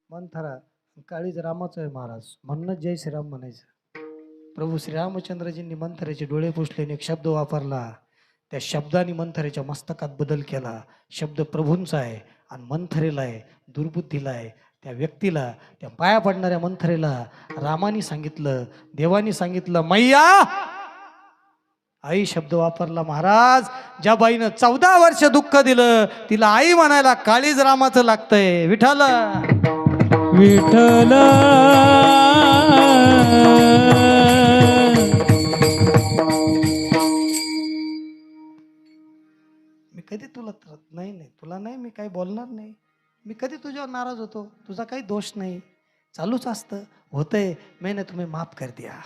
मंथरा काळीज रामाचं आहे महाराज, म्हणूनच जय श्रीराम म्हणायचं. प्रभू श्रीरामचंद्रजींनी मंथरेचे डोळे पुसले, एक शब्द वापरला. त्या शब्दाने मंथरेच्या मस्तकात बदल केला. शब्द प्रभूंचा आहे आणि मंथरेला आहे, दुर्बुद्धीला आहे. त्या व्यक्तीला, त्या पाया पडणाऱ्या मंथरेला रामानी सांगितलं, देवानी सांगितलं, मैया आई शब्द वापरला महाराज. ज्या बाईनं 14 वर्ष दुःख दिलं तिला आई म्हणायला काळीज रामाचं लागतंय. विठ्ठल विठ्ठल मी कधी तुला नाही नाही तुला नाही मी काही बोलणार नाही. मी कधी तुझ्यावर नाराज होतो? तुझा काही दोष नाही. चालूच असतं, होतंय. मैंने तुम्ही माफ कर दिया.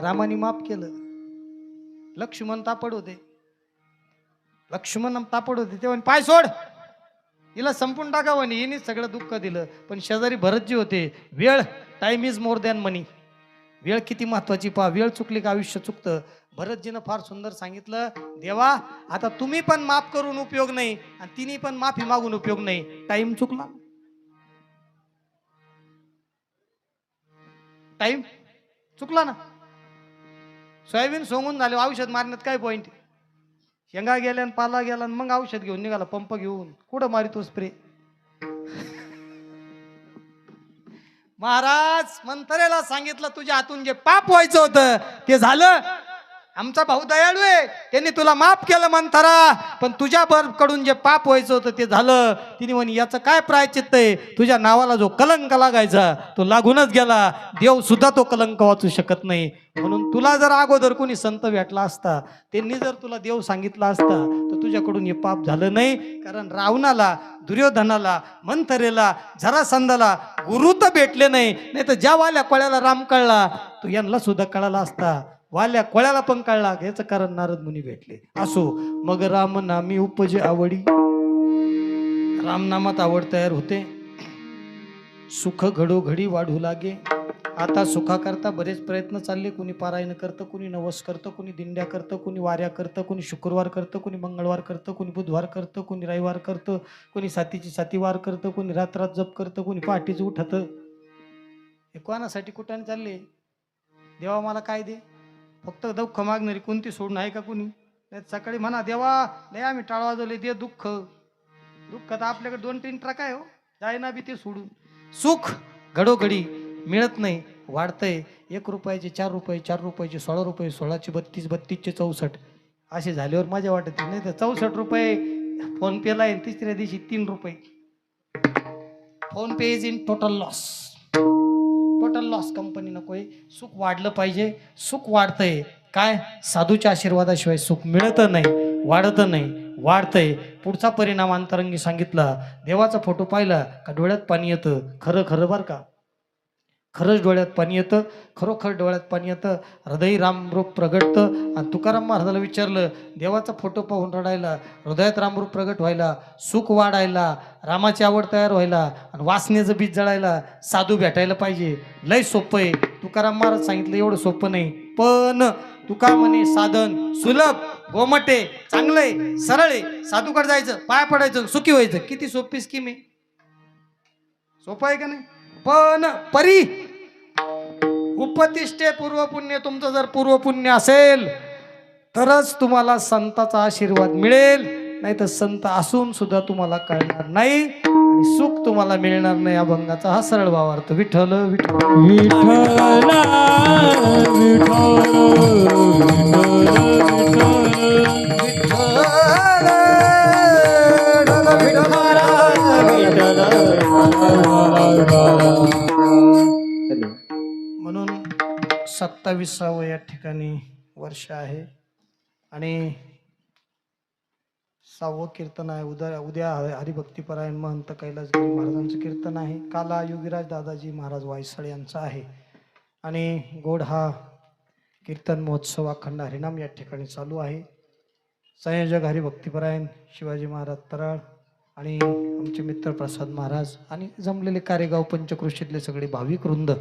रामाने माफ केलं. लक्ष्मण तापड होते, लक्ष्मण तापड होते तेव्हा पाय सोड, हिला संपून टाकावं नाही. हिने सगळं दुःख दिलं. पण शेजारी भरतजी होते. वेळ, टाइम इज मोर दॅन मनी. वेळ किती महत्वाची पहा. वेळ चुकली का आयुष्य चुकतं. भरतजीनं फार सुंदर सांगितलं, देवा आता तुम्ही पण माफ करून उपयोग नाही आणि तिने पण माफी मागून उपयोग नाही. टाइम चुकला, टाइम चुकला ना. सोयाबीन सोंगून झाले, औषध मारण्यात काय पॉइंट? शेंगा गेल्या पाला गेला मग औषध घेऊन निघाला पंप घेऊन. कुठं मारितो स्प्रे? महाराज मंथरेला सांगितलं, तुझ्या हातून जे पाप व्हायचं होतं ते झालं. आमचा भाऊ दयाळू आहे, त्यांनी तुला माफ केलं मंथरा. पण तुझ्या कडून जे पाप व्हायचं होतं ते झालं. तिने म्हणे याचं काय प्रायचित्त आहे? तुझ्या नावाला जो कलंक लागायचा तो लागूनच गेला. देव सुद्धा तो कलंक वाचू शकत नाही. म्हणून तुला जर अगोदर कोणी संत भेटला असता, त्यांनी जर तुला देव सांगितला असता, तर तुझ्याकडून हे पाप झालं नाही. कारण रावणाला, दुर्योधनाला, मंथरेला, जरासंधाला गुरु तर भेटले नाही. नाही तर ज्या वाल्या कोळ्याला राम कळला तो यांना सुद्धा कळाला असता. वाल्या कोळ्याला पण कळला. याचं कारण नारद मुनी भेटले. असो मग राम नामी उपजे आवडी. रामनामात आवड तयार होते. सुख घडोघडी वाढू लागे. आता सुखाकरता बरेच प्रयत्न चालले. कुणी पारायण करतं, कुणी नवस करतं, कुणी दिंड्या करतं, कुणी वाऱ्या करतं, कुणी शुक्रवार करतं, कुणी मंगळवार करतं, कुणी बुधवार करतं, कुणी रविवार करतं, कुणी सातीची साती वार करतं, कुणी रात्रात जप करतं, कुणी पहाटेच उठतं. हे कोणासाठी कुठाने चालले? देवा मला काय दे. फक्त दुःख मागणारी कोणती सोडून आहे का कुणी? सकाळी म्हणा देवा लय आम्ही टाळ वाजवले, दे दुःख. दुःख तर आपल्याकडे 2-3 ट्रक आहे हो, जायना बी ते सोडून. सुख घडोघडी मिळत नाही, वाढतंय. 1 रुपयाचे 4 रुपये, 4 रुपयाचे 16 रुपये, 16चे 32, 32चे 64 असे झाल्यावर मजा वाटत नाही. तर 64 रुपये फोन पेला आहे, तिसऱ्या दिवशी 3 रुपये. Phone pay is in total loss. Total loss. Company नकोय. सुख वाढलं पाहिजे. सुख वाढतंय काय? साधूच्या आशीर्वादाशिवाय सुख मिळत नाही, वाढत नाही, वाढतंय. पुढचा परिणाम अंतरंगी सांगितला. देवाचा फोटो पाहिला का डोळ्यात पाणी येतं. खरं खरं बरं का, खरंच डोळ्यात पाणी येतं. खरोखर डोळ्यात पाणी येतं. हृदय रामरूप प्रगटतं. आणि तुकाराम महाराजाला विचारलं, देवाचा फोटो पाहून रडायला, हृदयात रामरूप प्रगट व्हायला, सुख वाढायला, रामाची आवड तयार व्हायला आणि वासनेचं बीज जळायला साधू भेटायला पाहिजे. लय सोपं आहे. तुकाराम महाराज सांगितलं एवढं सोपं नाही. पण तुका म्हणे साधन सुलभ, गोमटे, चांगलंय, सरळ आहे. साधूकडे जायचं, पाया पडायचं, सुखी व्हायचं. किती सोपी स्कीम आहे. सोपं आहे का नाही? पण परी उपतिष्ठे पूर्वपुण्य. तुमचं जर पूर्वपुण्य असेल तरच तुम्हाला संताचा आशीर्वाद मिळेल. नाही तर संत असून सुद्धा तुम्हाला कळणार नाही आणि सुख तुम्हाला मिळणार नाही. अभंगाचा हा सरळ भावार्थ. विठ्ठल विठ्ठल विठ्ठला म्हणून 27वे या ठिकाणी वर्ष आहे आणि 6वं कीर्तन आहे. उद्या हरिभक्तीपरायण महंत कैलासगिरी महाराजांचं कीर्तन आहे. काला योगीराज दादाजी महाराज वायसाळ यांचा आहे. आणि गोड हा कीर्तन महोत्सव अखंड हरिनाम या ठिकाणी चालू आहे. संयोजक हरिभक्तीपरायण शिवाजी महाराज तराळ आणि आमचे मित्र प्रसाद महाराज आणि जमलेले कारेगाव पंचकृषीतले सगळे भाविक वृंद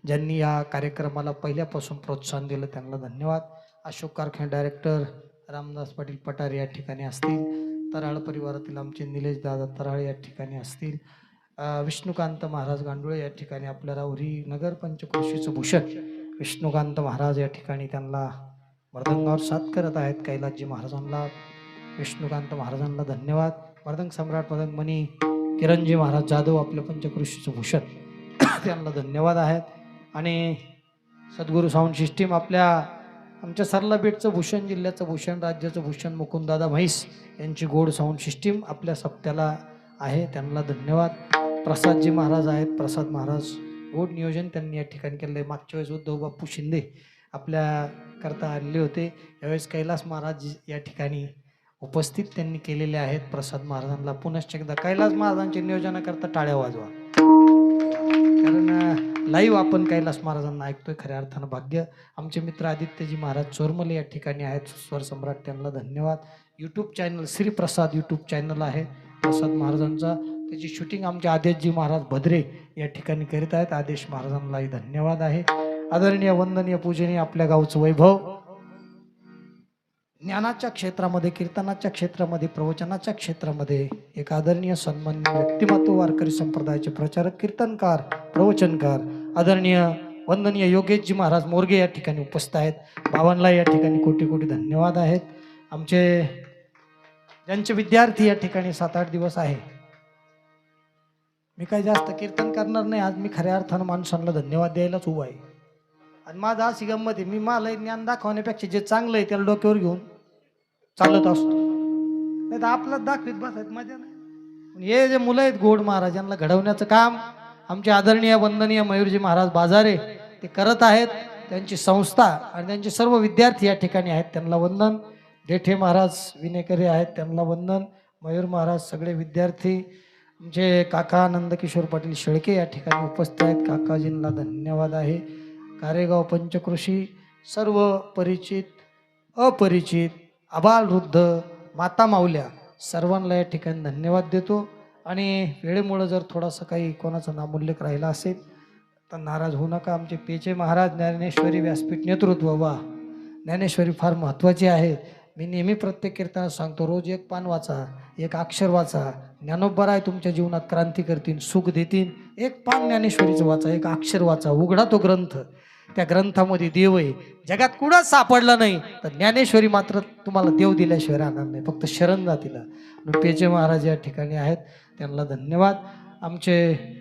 ज्यांनी या कार्यक्रमाला पहिल्यापासून प्रोत्साहन दिलं त्यांना धन्यवाद. अशोक कारखाने डायरेक्टर रामदास पाटील पठारे या ठिकाणी असतील. तराळ परिवारातील आमचे निलेश दादा तराळ या ठिकाणी असतील. विष्णुकांत महाराज गांडुळे या ठिकाणी आपल्या राहुरी नगर पंचक्रोशीचं भूषण विष्णुकांत महाराज या ठिकाणी त्यांना मृदंगावर साथ करत आहेत. कैलासजी महाराजांना विष्णुकांत महाराजांना धन्यवाद. मृदंग सम्राट मदंग मणी किरणजी महाराज जाधव आपलं पंचक्रोशीचं भूषण त्यांना धन्यवाद आहेत. आणि सद्गुरू साऊंड सिस्टीम आमच्या सरला बेटचं भूषण, जिल्ह्याचं भूषण, राज्याचं भूषण मुकुंददादा म्हैस यांची गोड साऊंड सिस्टीम आपल्या सप्त्याला आहे, त्यांना धन्यवाद. प्रसादजी महाराज आहेत, प्रसाद महाराज गोड नियोजन त्यांनी या ठिकाणी केलं आहे. मागच्या वेळेस उद्धव बाप्पू शिंदे आपल्या करता आलेले होते, यावेळेस कैलास महाराज या ठिकाणी उपस्थित त्यांनी केलेले आहेत. प्रसाद महाराजांना पुनश्च एकदा कैलास महाराजांच्या नियोजनाकरता टाळ्या वाजवा, कारण लाईव्ह आपण कैलास महाराजांना ऐकतोय. खऱ्या अर्थानं भाग्य. आमचे मित्र आदित्यजी महाराज चोरमले या ठिकाणी आहेत, स्वर सम्राट, त्यांना धन्यवाद. YouTube channel Shri Prasad YouTube channel आहे प्रसाद महाराजांचा, त्याची शूटिंग आमचे आदेशजी महाराज भद्रे या ठिकाणी करीत आहेत. आदेश महाराजांनाही धन्यवाद आहे. आदरणीय वंदनीय पूजनीय आपल्या गावचं वैभव, ज्ञानाच्या क्षेत्रामध्ये, कीर्तनाच्या क्षेत्रामध्ये, प्रवचनाच्या क्षेत्रामध्ये एक आदरणीय सन्माननीय व्यक्तिमत्व, वारकरी संप्रदायाचे प्रचारक, कीर्तनकार, प्रवचनकार आदरणीय वंदनीय योगेशजी महाराज मोरगे या ठिकाणी उपस्थित आहेत. बाबांना या ठिकाणी कोटी कोटी धन्यवाद आहेत. आमचे ज्यांचे विद्यार्थी या ठिकाणी 7-8 दिवस आहे. मी काही जास्त कीर्तन करणार नाही आज, मी खऱ्या अर्थानं माणसांना धन्यवाद द्यायलाच उभा आहे. आणि माझा अशी गंमत आहे, मी मला ज्ञान दाखवण्यापेक्षा जे चांगलं आहे त्याला डोक्यावर घेऊन चालत असतो, नाही तर आपलाच दाखवीत बसायचं मजा नाही. हे जे मुलं आहेत गोड महाराजांना घडवण्याचं काम आमचे आदरणीय वंदनीय मयूरजी महाराज बाजारे ते करत आहेत. त्यांची संस्था आणि त्यांचे सर्व विद्यार्थी या ठिकाणी आहेत, त्यांना वंदन. देठे महाराज विनेकरे आहेत, त्यांना वंदन. मयूर महाराज, सगळे विद्यार्थी, आमचे काका नंदकिशोर पाटील शेळके या ठिकाणी उपस्थित आहेत, काकाजींना धन्यवाद आहे. कारेगाव पंचक्रोशी सर्व परिचित, अपरिचित, आबाल वृद्ध, माता माऊल्या सर्वांना या ठिकाणी धन्यवाद देतो. आणि वेळेमुळं जर थोडासा काही कोणाचा नामोल्लेख राहिला असेल तर नाराज होऊ नका. आमचे पेचे महाराज ज्ञानेश्वरी व्यासपीठ नेतृत्व, वा ज्ञानेश्वरी फार महत्त्वाची आहे. मी नेहमी प्रत्येक कीर्तनात सांगतो, रोज एक पान वाचा, एक अक्षर वाचा. ज्ञानोबराय तुमच्या जीवनात क्रांती करतील, सुख देतील. एक पान ज्ञानेश्वरीचं वाचा, एक अक्षर वाचा, उघडा तो ग्रंथ, त्या ग्रंथामध्ये देव आहे. जगात कुणाच सापडला नाही तर ज्ञानेश्वरी मात्र तुम्हाला देव दिल्याशिवाय राहणार नाही, फक्त शरण जा तिला. पेचे महाराज या ठिकाणी आहेत, त्यांना धन्यवाद. आमचे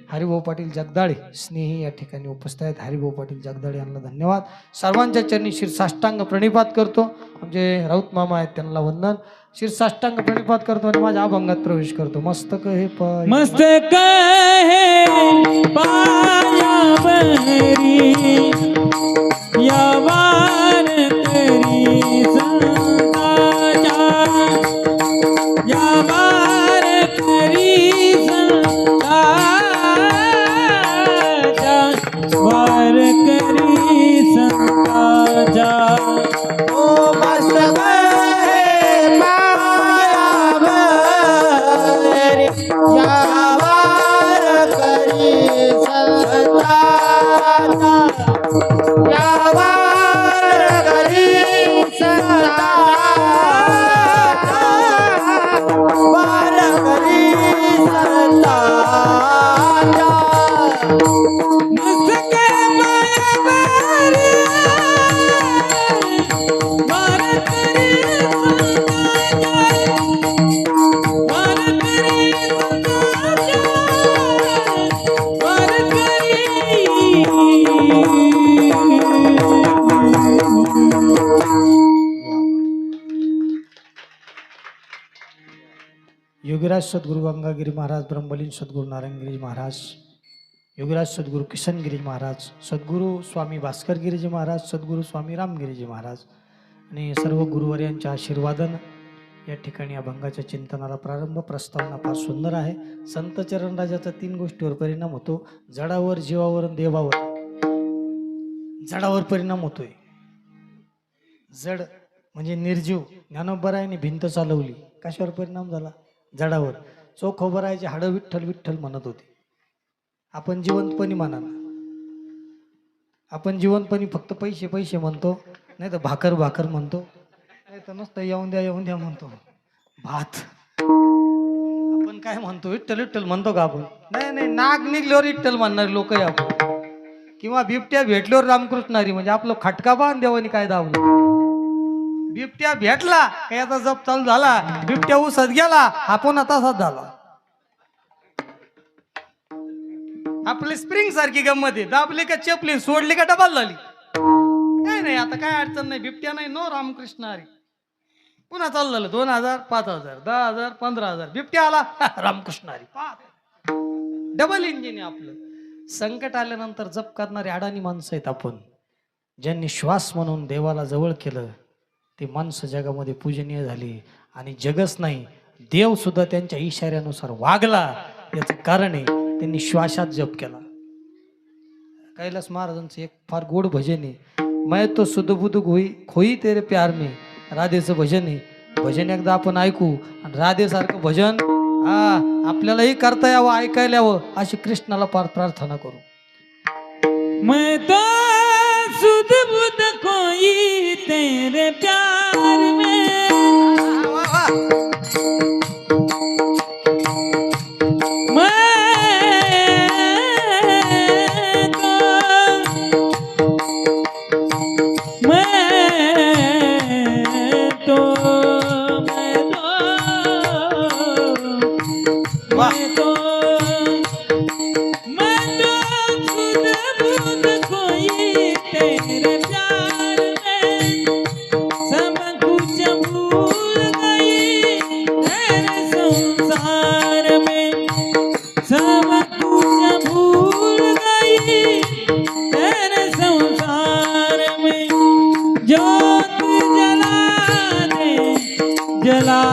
हरिभाऊ पाटील जगदाळे स्नेही या ठिकाणी उपस्थित आहेत, हरिभाऊ पाटील जगदाळे यांना धन्यवाद. सर्वांच्या चरणी शिरसाष्टांग प्रणिपात करतो. आमचे राऊत मामा आहेत, त्यांना वंदन. शिरसाष्टांग प्रणिपात करतो आणि माझ्या अभंगात प्रवेश करतो. मस्तक हे पाय, मस्तक हे पायावरी या वारकरी संतांच्या, या वारकरी संतांच्या, वारकरी संतांच्या. ओ मस्तक योगीराज सद्गुरू गंगागिरी महाराज, ब्रह्मलीन सद्गुरू नारायणगिरी महाराज, योगीराज सद्गुरू किशनगिरी महाराज, सद्गुरू स्वामी भास्करगिरीजी महाराज, सद्गुरू स्वामी रामगिरीजी महाराज आणि सर्व गुरुवर्यांच्या आशीर्वादानं या ठिकाणी अभंगाच्या चिंतनाला प्रारंभ. प्रस्तावना फार सुंदर आहे. संत चरणराजाचा 3 गोष्टीवर परिणाम होतो, जडावर, जीवावर आणि देवावर. जडावर परिणाम होतोय, जड म्हणजे निर्जीव. ज्ञानोबरायाने भिंत चालवली, कशावर परिणाम झाला? जडावर. चोखोबरायाचे हाडं विठ्ठल विठ्ठल म्हणत होते. आपण जिवंतपणी म्हणा ना, आपण जिवंतपणी फक्त पैसे पैसे म्हणतो, नाही तर भाकर भाकर म्हणतो, नाही तर नुसतं येऊन द्या म्हणतो. भात आपण आपण काय म्हणतो विठ्ठल विठ्ठल म्हणतो का आपण? नाही नाही, नाग निघल्यावर विठ्ठल म्हणणारे लोक आहे आपण. किंवा बिबट्या भेटल्यावर रामकृष्णारी, म्हणजे आपलं खटका बांध देवानी काय दावलं. बिबट्या भेटला का याचा जप चालू झाला, बिबट्या उसत गेला आपण तसाच झाला. आपली स्प्रिंग सारखी गंमत आहे, दाबली का चपली, सोडली का डबाल झाली. नाही नाही, आता काय अडचण नाही, बिबट्या नाही, नो रामकृष्ण हरी. पुन्हा चालू झालं 2000, 5000, 10000, 15000, बिबट्या आला रामकृष्ण हरी. डबल इंजिन आहे आपलं. संकट आल्यानंतर जप करणारी अडाणी माणसं आहेत आपण. ज्यांनी श्वास म्हणून देवाला जवळ केलं ते माणसं जगामध्ये पूजनीय झाली. आणि जगच नाही, देव सुद्धा त्यांच्या इशाऱ्यानुसार वागला. याचं कारण आहे त्यांनी श्वासात जप केला. कैलास महाराजांचं एक फार गोड भजन आहे, मैं तो सुध बुध खोई तेरे प्यार में, राधेचं भजन आहे. भजन एकदा आपण ऐकू आणि राधेसारखं भजन आपल्यालाही करता यावं, ऐकायला यावं, अशी कृष्णाला प्रार्थना करू. मैं तो सुध बुध कोई तेरे प्यार में, जला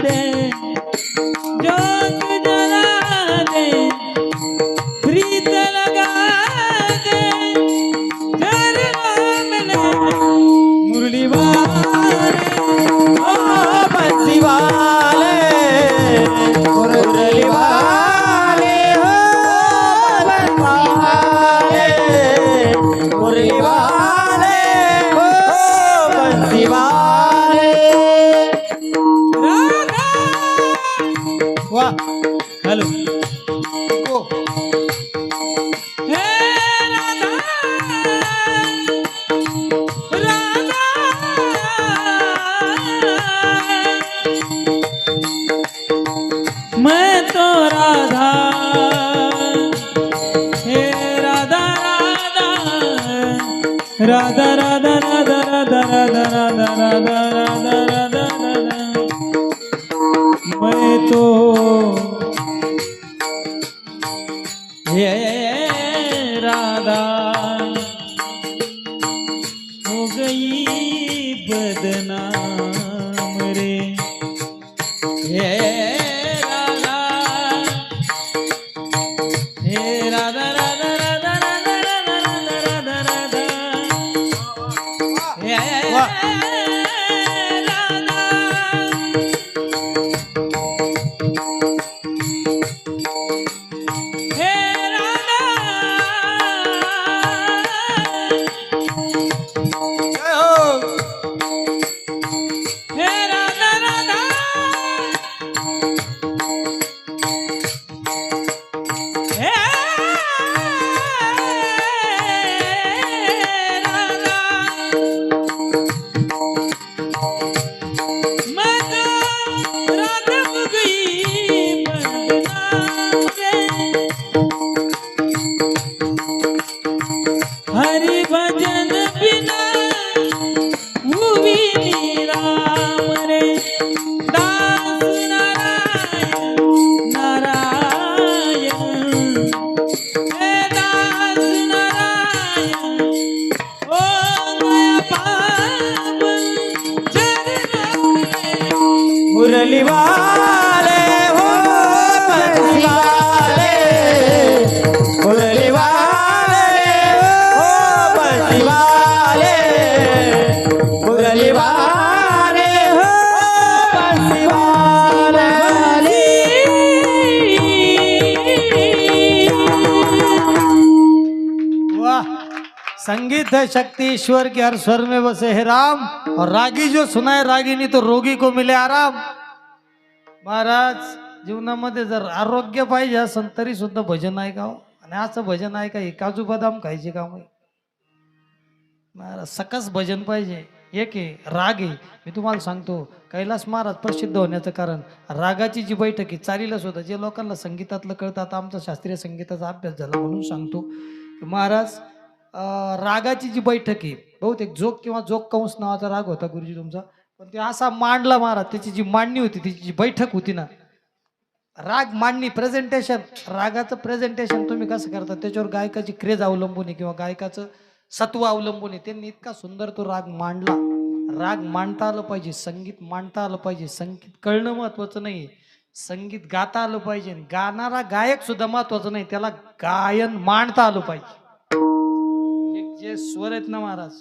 दे जोत जला दे, प्रीत लगा दे, मुरली वाले ओ बंसी वाले, मुरली वाले हो बंसी वाले, मुरली वाले हो बंसी वाले. वाह, हॅलो हो. हे राधा राधा, मैं तो राधा, हे राधा राधा राधा राधा राधा राधा राधा राधा राधा राधा राधा, मैं तो हे राधा हो गई बदनाम रे, हे राधा, हे राधा राधा राधा राधा राधा राधा राधा, हे हरि भजन बिना भूवि राम रे, दास नारायण नारायण, हे दास नारायण ओ गया पावन चरण, मुरली वाले हो बंसी वाले, मुरली वाले हो बंसी वाले, मुरली वाले हो बंसी वाले. वाह, संगीत है शक्ति ईश्वर के हर स्वर में बसे है राम, और रागी जो सुनाए रागिनी तो रोगी को मिले आराम. महाराज जीवनामध्ये जर आरोग्य पाहिजे असेल तरी सुद्धा भजन ऐकावं. आणि असं भजन ऐका हे काजू बदाम खायचे काम आहे. सकस भजन पाहिजे. एक आहे राग आहे. मी तुम्हाला सांगतो कैलास महाराज प्रसिद्ध होण्याचं कारण रागाची जी बैठक आहे चालीला सुद्धा जे लोकांना संगीतातलं कळतं. आता आमचा शास्त्रीय संगीताचा अभ्यास झाला म्हणून सांगतो की महाराज रागाची जी बैठक आहे बहुतेक जोक किंवा जोक कंस नावाचा राग होता गुरुजी तुमचा. पण ते असा मांडला महाराज. त्याची जी मांडणी होती त्याची जी बैठक होती ना राग मांडणी प्रेझेंटेशन रागाचं प्रेझेंटेशन तुम्ही कसं करता त्याच्यावर गायकाची क्रेज अवलंबून आहे किंवा गायकाचं सत्व अवलंबून आहे. त्यांनी इतका सुंदर तो राग मांडला. राग मांडता आलं पाहिजे. संगीत मांडता आलं पाहिजे. संगीत कळणं महत्वाचं नाही संगीत गाता आलं पाहिजे. गाणारा गायक सुद्धा महत्वाचं नाही त्याला गायन मांडता आलं पाहिजे. जे स्वर आहेत ना महाराज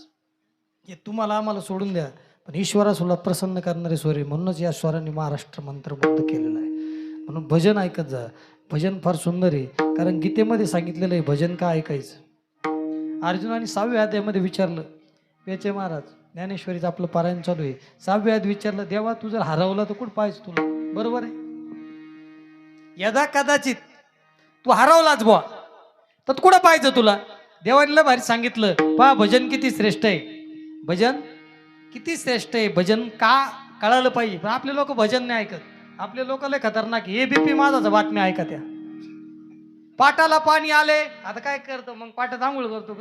हे तुम्हाला आम्हाला सोडून द्या पण ईश्वरासुद्धा प्रसन्न करणारे स्वर आहे. म्हणूनच या स्वरांनी महाराष्ट्र मंत्रमुग्ध केलेला आहे. म्हणून भजन ऐकत जा. भजन फार सुंदर आहे. कारण गीतेमध्ये सांगितलेलं आहे भजन का ऐकायचं. अर्जुनाने 6व्या अध्यायामध्ये विचारलं पेचे महाराज ज्ञानेश्वरीचं आपलं पारायण चालू आहे. 6व्या अध्यायात विचारलं देवा तू जर हरवला तर कुठं पाहिजे तुला. बरोबर आहे. यदा कदाचित तू हरवलाच बुवा तर कुठं पाहिजे तुला. देवानीला भारी सांगितलं पहा भजन किती श्रेष्ठ आहे. भजन किती श्रेष्ठ आहे. भजन का कळालं पाहिजे. पण आपले लोक भजन नाही ऐकत. आपले लोक लय खतरनाक. एबीपी माझाच बातम्या ऐका त्या पाटाला पाणी आले आता काय करतो मग पाटात आंघोळ करतो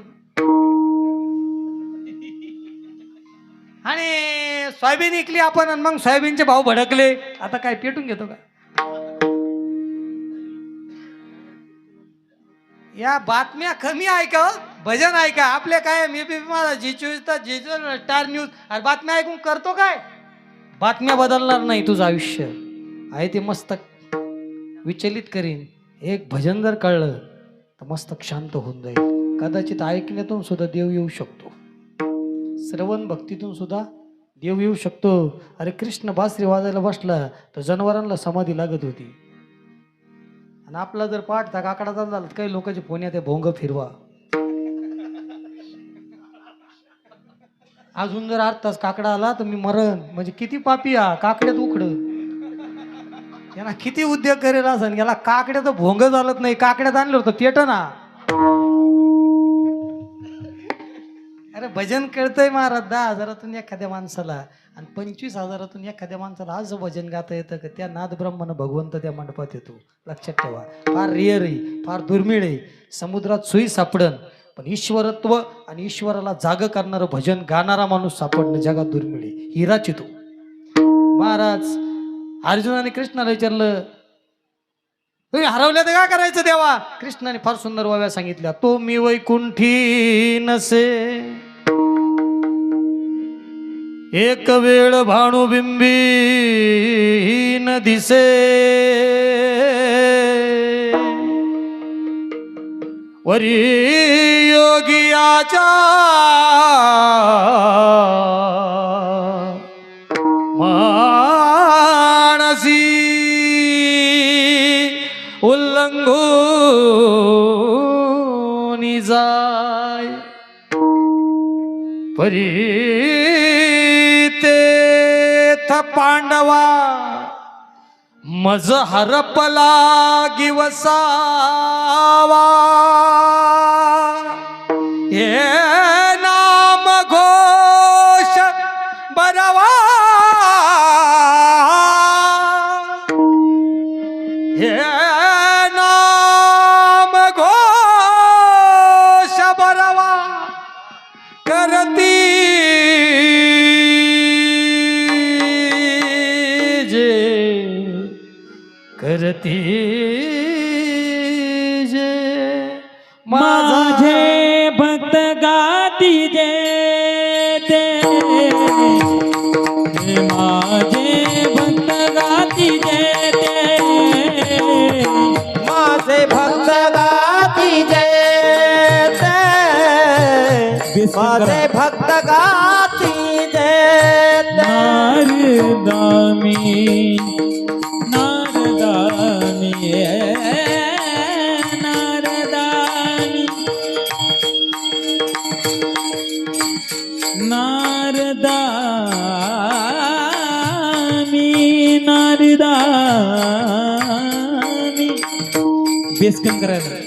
आणि सोयाबीन इकली आपण आणि मग सोयाबीनचे भाव भडकले आता काय पेटून घेतो का. या बातम्या कमी ऐका भजन ऐका. आपले काय मी बी माझा जी स्टार न्यूज अरे बातम्या ऐकून करतो काय. बातम्या बदलणार नाही तुझं आयुष्य आहे ते मस्तक विचलित करीन. एक भजन जर कळलं तर मस्तक शांत होऊन जाईल. कदाचित ऐकण्यातून सुद्धा देव येऊ शकतो. श्रवण भक्तीतून सुद्धा देव येऊ शकतो. अरे कृष्ण बासरी वाजायला बसला तर जनावरांना समाधी लागत होती. आणि आपला जर पाठ काकडा झाला तर काही लोकांचे पुण्यात भोंग फिरवा. अजून जर 8 तास काकडा आला तर मी मरण. म्हणजे किती पापी काकड्यात उखड. याला किती उद्योग करेल असं. याला काकड्याचं भोंग चालत नाही. काकड्यात आणलं होतं पेट ना. अरे भजन कळतंय महाराज. 10,000तून एखाद्या माणसाला आणि 25,000तून एखाद्या माणसाला असं भजन गाता येतं का त्या नाद ब्रह्मन भगवंत त्या मंडपात येतो. लक्षात ठेवा फार रेअर आहे फार दुर्मिळ आहे. समुद्रात सुई सापडन पण ईश्वरत्व आणि ईश्वराला जाग करणारं भजन गाणारा माणूस सापडणं जगात दुर्मिळ आहे. हिराच येतो. महाराज अर्जुनाने कृष्णाला विचारलं तुम्ही हरवल्या तर काय करायचं देवा. कृष्णाने फार सुंदर वाव्या सांगितल्या. तो मी वैकुंठी नसे एक वेळ भानुबिंबी न दिसे वरी योगियाच्या उल्लंघून जाय परी तेथ पांडवा मज हरपला गिवसावा हे नाम घोष बरवा हे नाम घोष बरवा करती जे करती जे माझे भक्त गाती जे ते माझे भक्त गाती जे ते माझे भक्त गाती जे ते माझे भक्त गाती जे नारदामी नारदामी नारदामी नारदामी नारदामी बेस कमी करायला.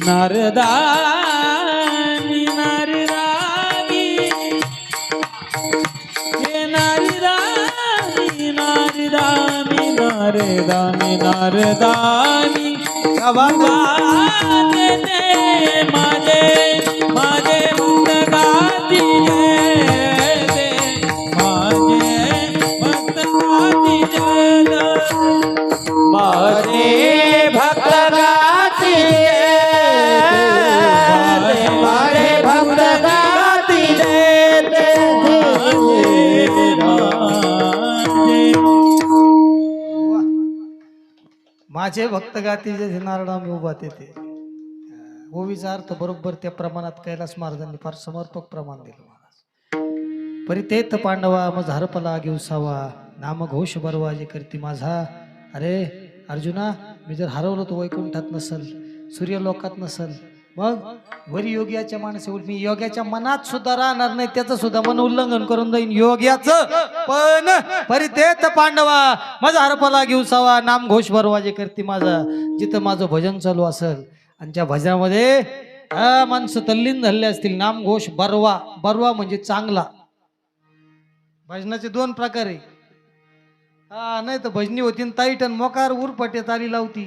नारदानी नारदानी हे नारदानी नारदानी नारदानी नारदानी गाते ते माझे माझे भक्त गाती ते माझे भक्त गाती माझे भक्त गाती माझे भक्त गाती माझे भक्त गाती जे नारळामी उभा ते ओवीचा अर्थ बरोबर त्या प्रमाणात कैलास महाराजांनी फार समर्पक प्रमाण दिलं महाराज. परितेत पांडवा मज हरपला घेऊसावा नाम घोष बरवा जे करती माझा. अरे अर्जुना, मी जर हरवलो तो वैकुंठात नसल, सूर्यलोकात नसल, मग वरी योग्याच्या माणसे मी योग्याच्या मनात सुद्धा राहणार नाही, त्याचं सुद्धा मन उल्लंघन करून जाईन योग्याचं. पण परितेत पांडवा माझा हरपला घेऊसावा नाम घोष बरवा जे करती माझा. जिथं माझं भजन चालू असेल आणि त्या भजनामध्ये माणसं तल्लीन झाले असतील, नाम घोष बरवा, बरवा म्हणजे चांगला. भजनाचे दोन प्रकार आहे. नाही तर भजनी होती ताईट आणि मोकार उरपटे ताली लावती.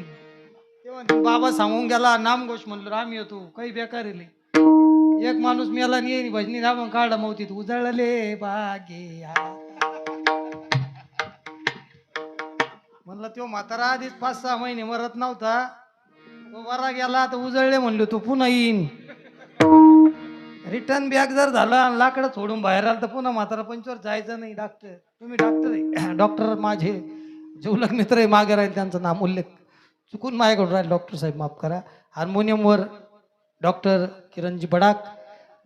तेव्हा बाबा सांगून गेला नाम घोष म्हणलं आम्ही येतो, काही बेकार आहे. एक माणूस मेला नाही भजनी नाम काढा मौतीत उजळले बागे म्हणलं. तो म्हातारा आधीच 5-6 महिने मरत नव्हता, तो बरा गेला तर उजळले म्हणलो तो पुन्हा येईन. रिटर्न बॅक जर झाला आणि लाकडं सोडून बाहेर आलं तर पुन्हा म्हातारा पंचवर जायचं नाही. डॉक्टर तुम्ही डॉक्टर आहे, डॉक्टर माझे जेवलक मित्र आहे, मागे राहील त्यांचं नाम उल्लेख चुकून माझ्याकडून राहील, डॉक्टर साहेब माफ करा. हार्मोनियमवर डॉक्टर किरणजी बडाक,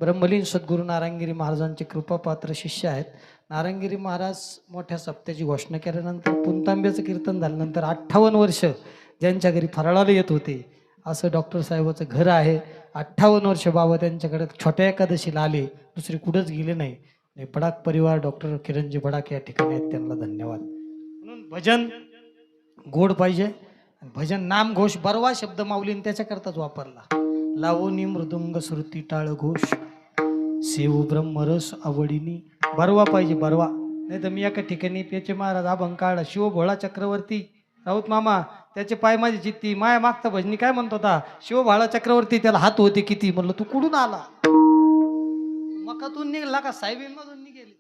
ब्रह्मलीन सद्गुरू नारायणगिरी महाराजांचे कृपापात्र शिष्य आहेत. नारायणगिरी महाराज मोठ्या सप्त्याची घोषणा केल्यानंतर पुंतांब्याचं कीर्तन झाल्यानंतर 58 वर्ष ज्यांच्या घरी फराळाला येत होते असं डॉक्टर साहेबाचं घर आहे. 58 वर्ष बाबा त्यांच्याकडे छोट्या एकादशीला आले, दुसरी कुठंच गेले नाही. बडाक परिवार डॉक्टर किरणजी बडाक या ठिकाणी आहेत, त्यांना धन्यवाद. म्हणून भजन गोड पाहिजे. भजन नाम घोष बरवा शब्द माऊलीने त्याच्याकरताच वापरला. लावणी मृदुंग श्रुती टाळ घोष सेव ब्रह्मरस आवडीनी. बरवा पाहिजे, बरवा. नाही तर मी एका ठिकाणी पेचे महाराज अभंग काढा, शिव भोळा चक्रवर्ती राऊत मामा त्याचे पाय माझी चित्ती, माया मागता भजनी काय म्हणत होता, शिव भाळा चक्रवर्ती त्याला हात होते किती. म्हणलं तू कुठून आला, मकातून निघला का साहेबीन मधून निघेल,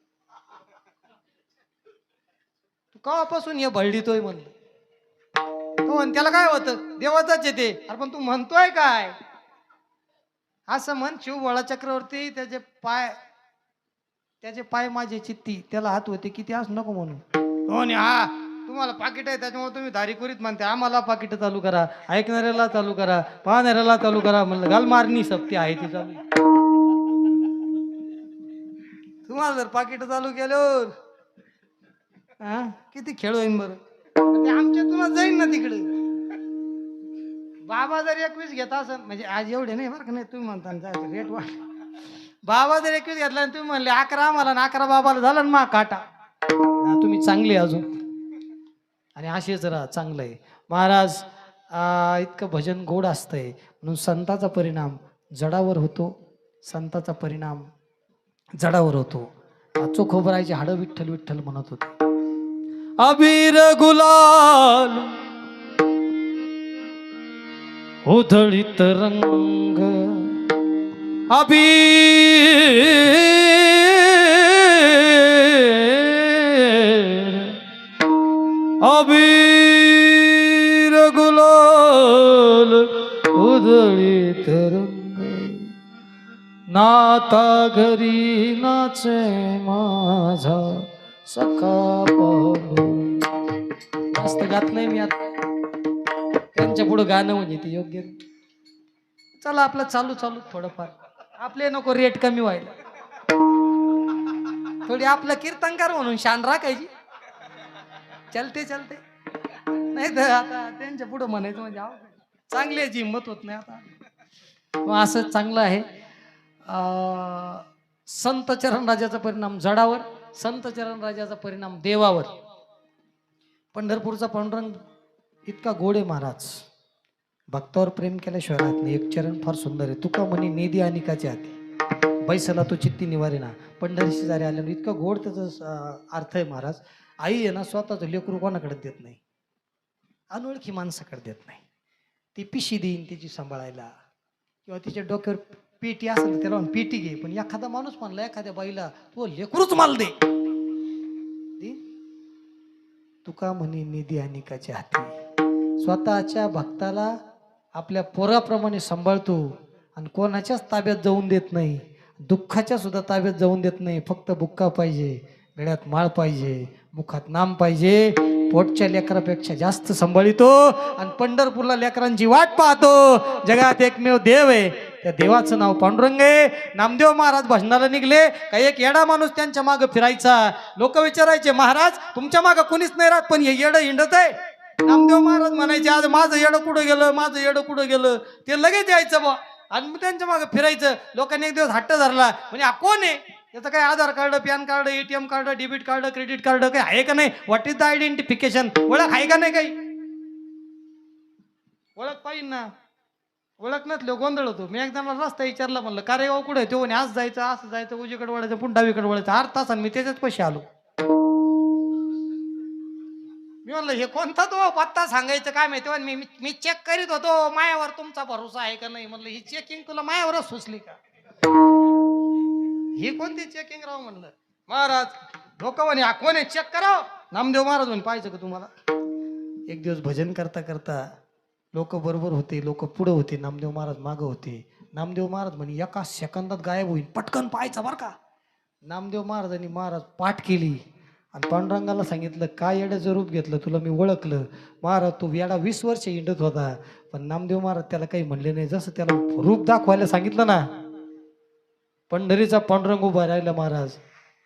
तू केव्हापासून हे भळडीतोय म्हणलं. तो त्याला काय होतं, देवाचाच येते. अरे पण तू म्हणतोय काय असं म्हण. शिव भोळा चक्रवर्ती त्याचे पाय माझे चित्ती, त्याला हात होते किती असं नको म्हणून. हो ने हा तुम्हाला पाकिट आहे त्याच्यामुळे तुम्ही दारीखोरीत म्हणते, आम्हाला पाकिट चालू करा, ऐकणाऱ्याला चालू करा, पाहणाऱ्याला चालू करा. म्हणलं घाल मारणी सक्ती आहे ती चालू. तुम्हाला जर पाकिट चालू केलं किती खेळ होईन बरं. ते आमच्यातूनच जाईन ना तिकडे. बाबा जर 21 घेता असेल, म्हणजे आज एवढे नाही बरं का, नाही तुम्ही म्हणता रेट वाढ. बाबा जर 21 घेतला आणि तुम्ही म्हणले 11 आम्हाला आणि 11 बाबाला झालं ना मा काटा. तुम्ही चांगले अजून आणि असेच राहा, चांगलं आहे. महाराज इतकं भजन गोड असतंय म्हणून संताचा परिणाम जडावर होतो, संताचा परिणाम जडावर होतो. चोखोबरायचे हाडं विठ्ठल विठ्ठल म्हणत होते. अबीर गुलाल उधळीत रंग, अबीर गुलाल उधळीत रंग, नाता घरी नाचे माझा सखा पाहू. जास्त गात नाही मी आता, त्यांच्या पुढं गाणं म्हणजे ते योग्य. चला आपलं चालू थोडंफार, आपले नको रेट कमी व्हायला, थोडी आपलं कीर्तनकार म्हणून शान राखायची. चलते नाही तर आता त्यांच्या पुढं म्हणायचं म्हणजे चांगली याची हिंमत होत नाही आता. असं चांगलं आहे. संत चरण राजाचा परिणाम जडावर, संत चरण राजाचा परिणाम देवावर. पंढरपूरचा पांडुरंग इतका गोड आहे महाराज, भक्तावर प्रेम केल्याशिवाय राहत नाही. एक चरण फार सुंदर आहे. तुका म्हणे नेदी अनिकाचे हाती बैसला तो चित्ती निवारे ना. पंढरीशी जारी आल्यानं इतकं गोड त्याचा अर्थ आहे महाराज. आई आहे ना स्वतःचं लेकरू कोणाकडे देत नाही, अनोळखी माणसाकडे देत नाही. ती पिशी देईन तिची सांभाळायला, किंवा तिच्या डोक्यावर पेटी असेल तर त्याला म्हणून पेटी घे. पण एखादा माणूस म्हणला एखाद्या बाईला तो लेकरूच माल दे, तुका म्हणे निधी अनिकाच्या हाती. स्वतःच्या भक्ताला आपल्या पोराप्रमाणे सांभाळतो आणि कोणाच्याच ताब्यात जाऊन देत नाही, दुःखाच्या सुद्धा ताब्यात जाऊन देत नाही. फक्त बुक्का पाहिजे, गळ्यात माळ पाहिजे, मुखात नाम पाहिजे, पोटच्या लेकरापेक्षा जास्त सांभाळितो आणि पंढरपूरला लेकरांची वाट पाहतो. जगात एकमेव देव आहे, त्या देवाचं नाव पांडुरंग आहे. नामदेव महाराज भजनाला निघले का एक येडा माणूस त्यांच्या मागं फिरायचा. लोक विचारायचे महाराज तुमच्या मागं कोणीच नाही राहत पण हे येडं हिंडत आहे. नामदेव महाराज म्हणायचे आज माझं येडं कुठं गेलं, माझं येडं कुठं गेलं. ते लगेच यायचं बा आणि मग त्यांच्या मागं फिरायचं. लोकांनी एक दिवस हट्ट धरला, म्हणजे हा कोण आहे, याचं काही Aadhaar card, PAN card, ATM card, debit card, credit card काही आहे का नाही, व्हॉट इज द आयडेंटिफिकेशन, ओळख आहे का नाही, काही ओळख पाहिजे ना. ओळख नसलो गोंधळ होतो. मी एकदा रस्ता विचारला, म्हणलं का रे गाव कुठे, तो म्हणे असं जायचं असं जायचं, उजवीकडे वळायचं पुन्हा डावीकडे वळायचं. 8 तास मी त्याच्याच पैसे आलो. मी म्हणलं हे कोणता तो पत्ता सांगायचं काय माहिती. मी चेक करीत होतो मायावर तुमचा भरोसा आहे का नाही. म्हणलं ही चेकिंग तुला मायावरच सुचली का, ही कोणती चेकिंग राव. म्हणलं महाराज लोक म्हणे हा कोण आहे चेक करावं. नामदेव महाराज म्हणे पाहिजे का तुम्हाला. एक दिवस भजन करता करता लोक बरोबर होते, लोक पुढे होते, नामदेव महाराज मागं होते. नामदेव महाराज म्हणे एका सेकंदात गायब होईल, पटकन पाहायचा बरं का. नामदेव महाराजांनी महाराज पाठ केली आणि पांडुरंगाला सांगितलं काय येड्याचं रूप घेतलं, तुला मी ओळखलं. महाराज तो येडा 20 वर्ष हिंडत होता, पण नामदेव महाराज त्याला काही म्हणले नाही. जसं त्याला रूप दाखवायला सांगितलं ना, पंढरीचा पांडुरंग उभा राहिला महाराज,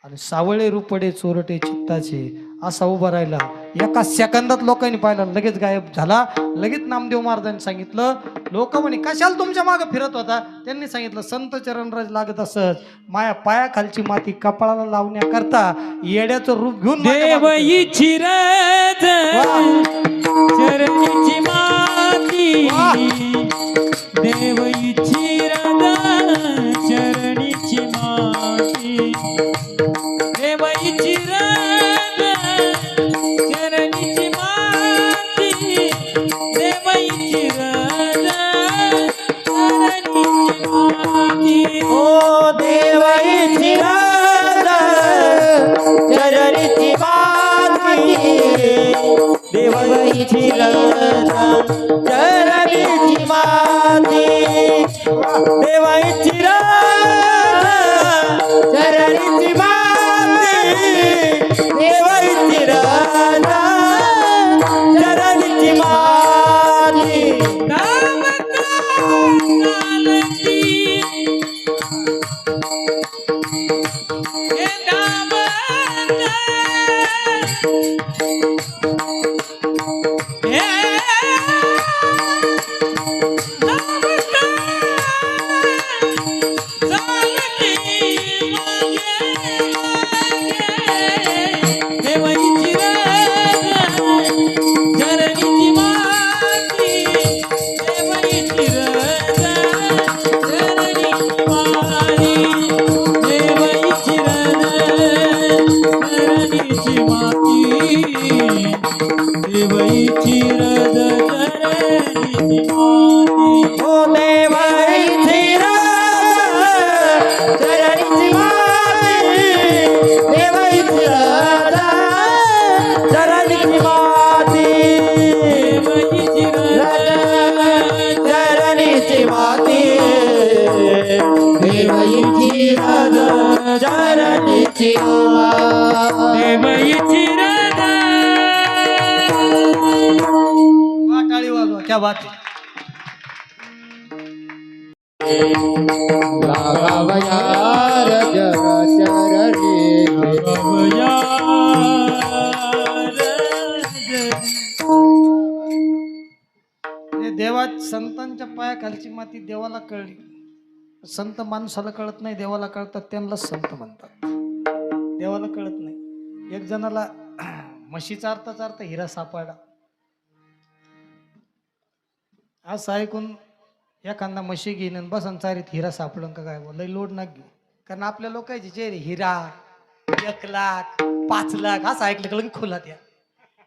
आणि सावळे रूपडे चोरटे चित्ताचे असा उभा राहिला. एका सेकंदात लोकांनी पाहिला, लगेच गायब झाला. लगेच नामदेव महाराजांनी सांगितलं, लोक म्हणे कशाला तुमच्या मागे फिरत होता. त्यांनी सांगितलं संत चरणराज लागत असत, माया पायाखालची माती कपाळाला लावण्याकरता येड्याचं रूप घेऊन देव इच्छिरत चरणीची माती, देव इच्छिरत चरणीची माती, देव इच्छिरत चरणीची माती, देव इच्छिरत चरणीची माती. ओ देव इच्छिरत चरणीची माती, देव इच्छिरत चरणीची माती, देव इच्छिरत चरणीची माती, देव इच्छिरत चरणीची माती. टाळी वाजवा, क्या बात आहे. देवा संतांच्या पायाखालची माती देवाला कळली. संत माणसाला कळत नाही, देवाला कळतात, त्यांना संत म्हणतात. देवाला कळत नाही. एक जणाला म्हशीचा अर्थ हिरा सापडला असं ऐकून एखादा म्हशी घेईन आणि बसन चारीत हिरा सापडन का काय लय लोड ना घेऊ. कारण आपल्या लोकांचे चेहरे हिरा 1 लाख 5 लाख असं ऐकलं का लगे खोलात या.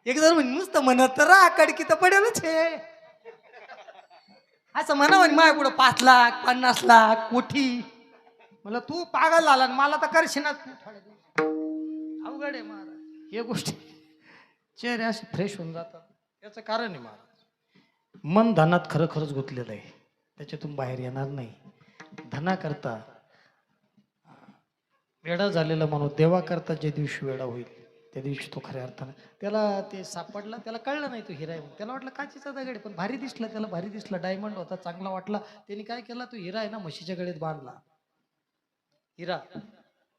एक जण म्हणे नुसतं म्हणत तर राहा कडकी तर पडेलच हे. असं म्हणा म्हणे माझ्या पुढं 5 लाख 50 लाख कोठी. म्हणलं तू पागल झाला आणि मला तर करशील तू थोड्या दिवसात. अवघड आहे महाराज हे गोष्टी. चेहरे असे फ्रेश होऊन जातात याचं कारण आहे महाराज मन धनात खरं खरंच गुंतलेलं आहे. त्याच्यातून बाहेर येणार नाही. धनाकरता वेडा झालेला माणूस देवाकरता ज्या दिवशी वेडा होईल त्या दिवशी तो खऱ्या अर्थानं त्याला ते सापडला. त्याला कळलं नाही तो हिरा आहे म्हणून. त्याला वाटलं काचीचा दगड आहे पण भारी दिसला. त्याला भारी दिसला डायमंड होता चांगला वाटला. त्यांनी काय केला तो हिरा आहे ना म्हशीच्या गळ्यात बांधला. हिरा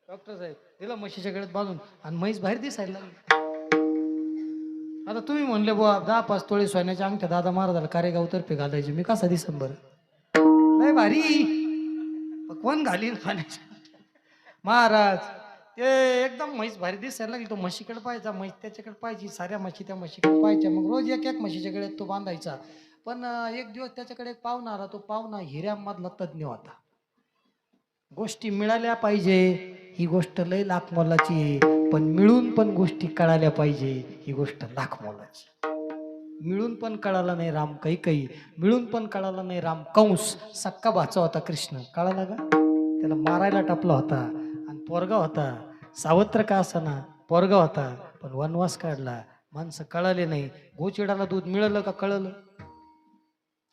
डॉक्टर साहेब दिला म्हशीच्या गळ्यात बांधून आणि म्हैस बाहेर दिसायला लागली. आता तुम्ही म्हणले बुवा 10-5 तोळे सोन्याच्या अंगठ्या दादा महाराजाला कारेगाव तर्फे घालायचे मी कसा दिसन बरं. नाही भारी कोण घालीन पाण्याच्या महाराज. ते एकदम म्हैस भारी दिसायला लागली. तो म्हशीकडे पाहायचा म्हैस त्याच्याकडे पाहायची साऱ्या म्हशी त्या म्हशीकडे पाहायच्या. मग रोज एक म्हशीच्या गळ्यात तो बांधायचा. पण एक दिवस त्याच्याकडे एक पाहुणा आला. तो पाहुणा हिऱ्यामधला तज्ज्ञ होता. गोष्टी मिळाल्या पाहिजे ही गोष्ट लय लाख मोलाची आहे. पण मिळून पण गोष्टी कळाल्या पाहिजे ही गोष्ट लाख मोलाची. मिळून पण कळाला नाही राम कैकई. मिळून पण कळाला नाही राम कंस. सक्का भाचा होता कृष्ण कळाला का. त्याला मारायला टापला होता आणि पोरगा होता. सावत्र का असाना पोरगा होता पण वनवास काढला. माणसं कळाले नाही. गोचिडाला दूध मिळालं का कळलं.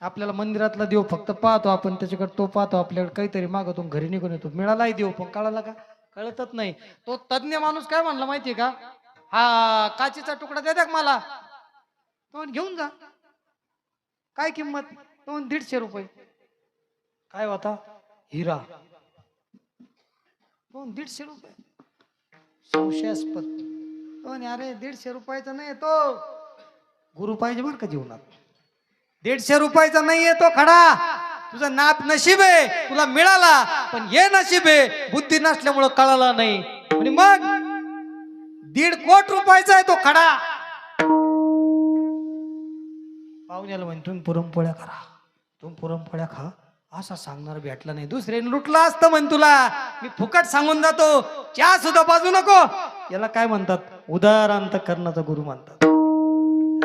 आपल्याला मंदिरातला देव फक्त पाहतो आपण त्याच्याकडे तो पाहतो आपल्याकडे काहीतरी मागतो घरी निघून येतो. मिळालाही देव पण कळाला का कळतच नाही. तो तज्ञ माणूस काय म्हणला माहितीये का. हा काचीचा तुकडा द्या का मला. तो घेऊन जा. काय किंमत. तो 150 रुपये. काय होता हिरा. तो 150 रुपये. संशयास्पद. तो अरे 150 रुपयाचा नाही तो गुरु पाहिजे बरं का जीवनात. 150 रुपयाचा नाहीये तो खडा. तुझं नाप नशीब आहे तुला मिळाला पण हे नशीब आहे बुद्धी नसल्यामुळं कळाला नाही. आणि मग 1.5 कोटी रुपयाचा आहे तो खडा. पाहुण्याला म्हणे तुम्ही पुरणपोळ्या करा तुम्ही पुरणपोळ्या खा असा सांगणार भेटला नाही. दुसऱ्याने लुटला असतं म्हण तुला. मी फुकट सांगून जातो चहा सुद्धा बाजू नको. याला काय म्हणतात उदार अंतःकरणाचा गुरु म्हणतात.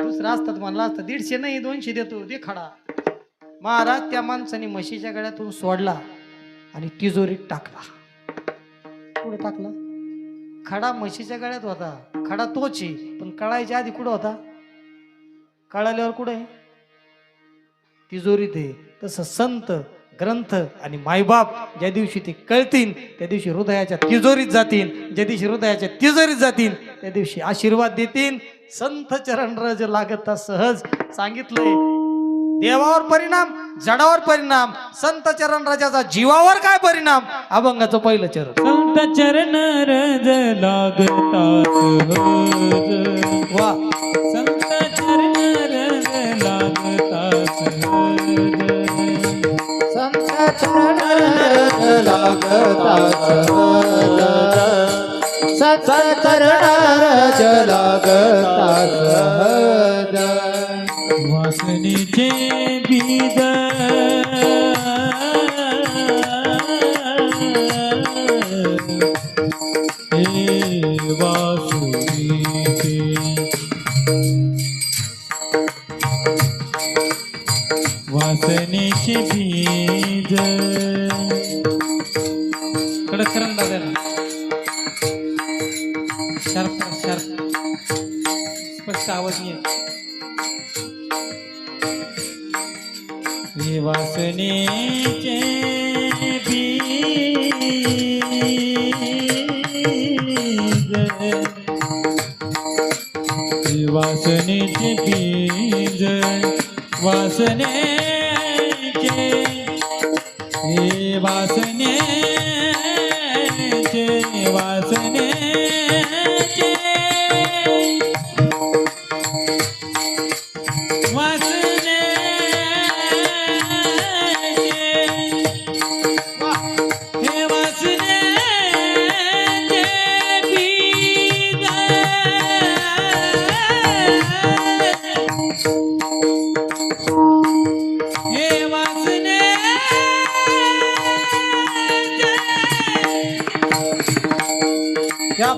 दुसरं असतात म्हणला असतं 150 नाही 200 देतो दे खडा. महाराज त्या माणसाने म्हशीच्या गळ्यातून सोडला आणि तिजोरीत टाकला. कुठे टाकला. खडा म्हशीच्या गळ्यात होता. खडा तोच आहे पण कळायच्या आधी कुठं होता. कळाल्यावर कुठे आहे तिजोरीत आहे. तसं संत ग्रंथ आणि मायबाप ज्या दिवशी ते कळतील त्या दिवशी हृदयाच्या तिजोरीत जातील. ज्या दिवशी हृदयाच्या तिजोरीत जातील त्या दिवशी आशीर्वाद देतील. संत चरण रज लागता सहज सांगितलंय. देवावर परिणाम जडावर परिणाम. संत चरण रजाचा जीवावर काय परिणाम. अभंगाचं पहिलं चरण. संत चरण रज लागता सहज. वा. संत चरण रज लागता सहज. संत चरण लागता सहज. संत चरण लागता सहज. वासनेचे बीज हे वासनेचे वासनेचे बीज. कडक करून दादा शार्प शार्प स्पष्ट आवाज नाही. हे वासनेचे बीज हे वासनेचे बीज वासनेचे हे वासनेचे वासनेचे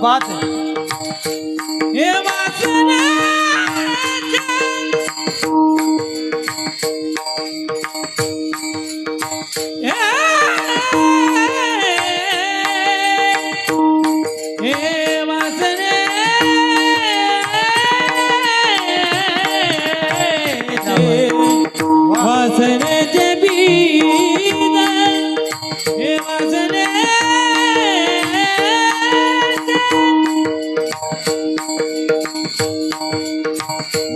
बात है. हे वासनेचे हे वासनेचे बीज हे वासने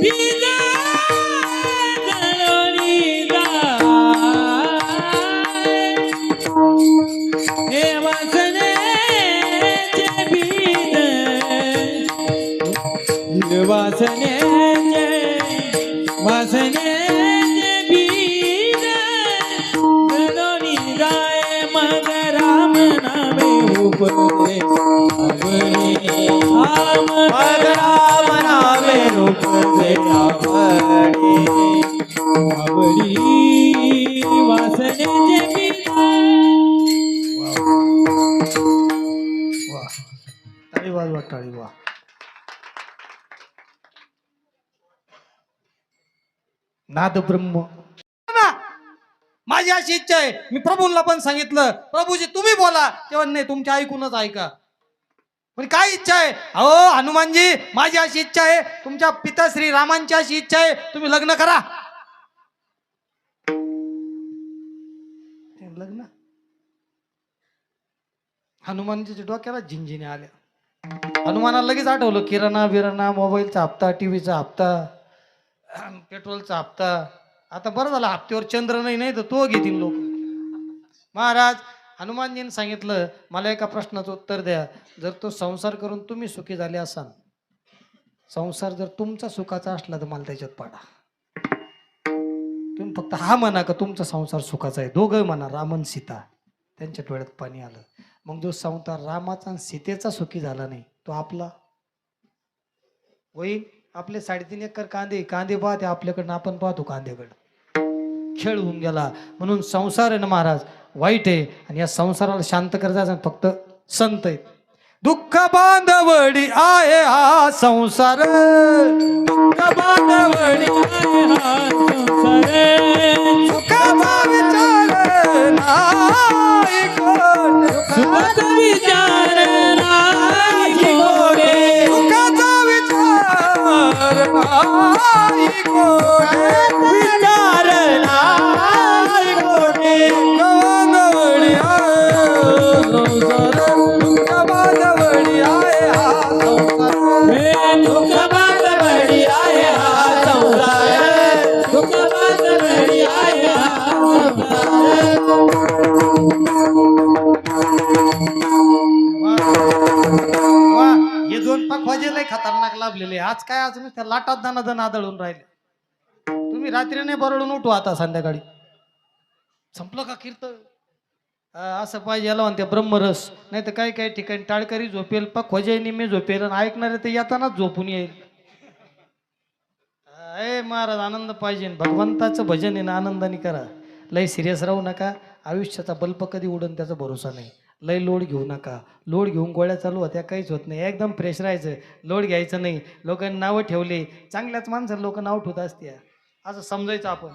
बीज गलोनी हे वासनेचे बीज वासनेचे बीज गलोनी गाय मग राम नामे उपदे आवडी मग राम नामे उपदे आवडी वासनेचे बीज. वा टाळी वाजवा टाळी वा. नाद ब्रह्म ना. माझी अशी इच्छा आहे, मी प्रभूंना पण सांगितलं, प्रभूजी तुम्ही बोला, तेव्हा नाही तुमच्या ऐकूनच ऐका. पण काय इच्छा आहे? अहो हनुमानजी, माझी अशी इच्छा आहे, तुमच्या पिता श्री रामांची अशी इच्छा आहे, तुम्ही लग्न करा. लग्न हनुमानजीच्या डोक्याला झिंझिण्या आल्या. हनुमानाला लगेच आठवलं किराणा बिराणा, मोबाईलचा हप्ता, टीव्हीचा हप्ता, पेट्रोलचा हप्ता. आता बरं झालं हप्त्यावर चंद्र नाही तर तो घेतील लोक. महाराज हनुमानजीने सांगितलं, मला एका प्रश्नाचं उत्तर द्या. जर तो संसार करून तुम्ही सुखी झाले असाल, संसार जर तुमचा सुखाचा असला तर मला त्याच्यात पाडा. तुम्ही फक्त हा म्हणा का तुमचा संसार सुखाचा आहे. दोघं म्हणा, रामन सीता. त्यांच्या डोळ्यात पाणी आलं. मग जो संसार रामाचा आणि सीतेचा सुखी झाला नाही तो आपला होईल. आपले 3.5 एकर कांदे पाहते आपल्याकडनं, आपण पाहतो कांद्याकडं. खेळ होऊन गेला. म्हणून संसार आहे ना महाराज वाईट आहे, आणि या संसाराला शांत करायचं फक्त संत आहेत. दुःख बांधवडी आहे हा संसार, दुःख बांधवडी आहे हा संसार, सुखाचा विचार नाही कोण, सुखाचा विचार नाही कोण, सुखाचा विचार नाही कोण, विचार नाही कोण. बांधवडी आहे संसार, दुःख बांधवडी आहे हा संसार, दुःख बांधवडी आहे हा संसार, दुःख बांधवडी आहे हा संसार. वा, हे 2 पखवाजे लय खतरनाक लाभलेले. आज काय, आज नुसत्या लाटात दाना आदळून राहिले. तुम्ही रात्रीने बरडून उठू आता संध्याकाळी. संपलं का कीर्तन? असं पाहिजे याला म्हणते ब्रह्मरस. नाही तर काही काही ठिकाणी टाळकरी झोपेल, पखवाजे निम्मे झोपेल, आणि ऐकणारे ते येतानाच झोपून येईल. महाराज आनंद पाहिजे. भगवंताचं भजन आहे ना, आनंदाने करा. लय सिरियस राहू नका. आयुष्याचा बल्ब कधी उडून त्याचा भरोसा नाही. लय लोड घेऊ नका. लोड घेऊन गोळ्या चालू होत्या काहीच होत नाही. एकदम फ्रेश राहायचं, लोड घ्यायचं नाही. लोकांनी नावं ठेवले, चांगल्याच माणसाला लोक नाव ठेवत असते असं समजायचं आपण.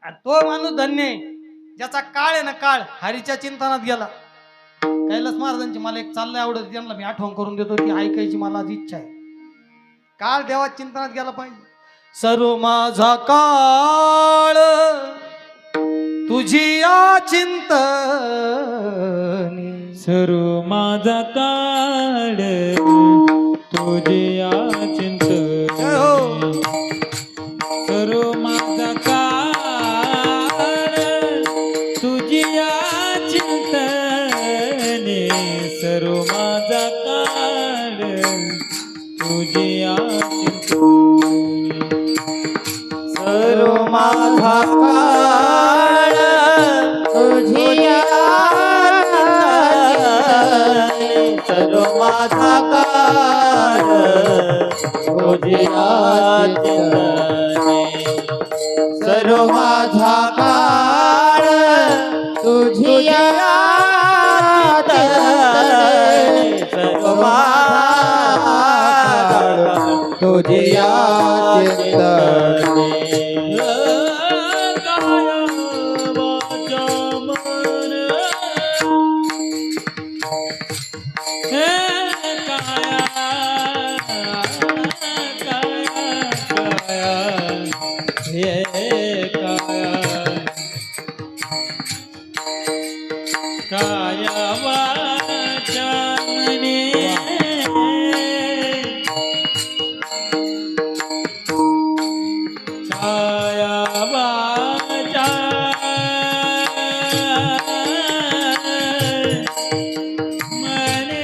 आणि तो माणूस धन्य आहे ज्याचा काळ आहे ना, काळ हरीच्या चिंतनात गेला. कैलास महाराजांची मला एक चाललंय आवडत, त्यांना मी आठवण करून देतो, ती ऐकायची मला आज इच्छा आहे. काळ देवा चिंतनात गेला पाहिजे. सर्व माझा काळ तुझी या चिंतनी, सर्व माझा काळ तुझे चिंतनी, सर्व माझा काळ तुझी चिंतनी, सर्व माझा काळ तुझे चिंतनी, सर्व माझा काळ तुझिया चिंतनी, सर्व माझा काळ तुझिया चिंतनी, सर्व माझा काळ तुझिया चिंतनी, सर्व माझा काया वाचा मने काया वाचा मने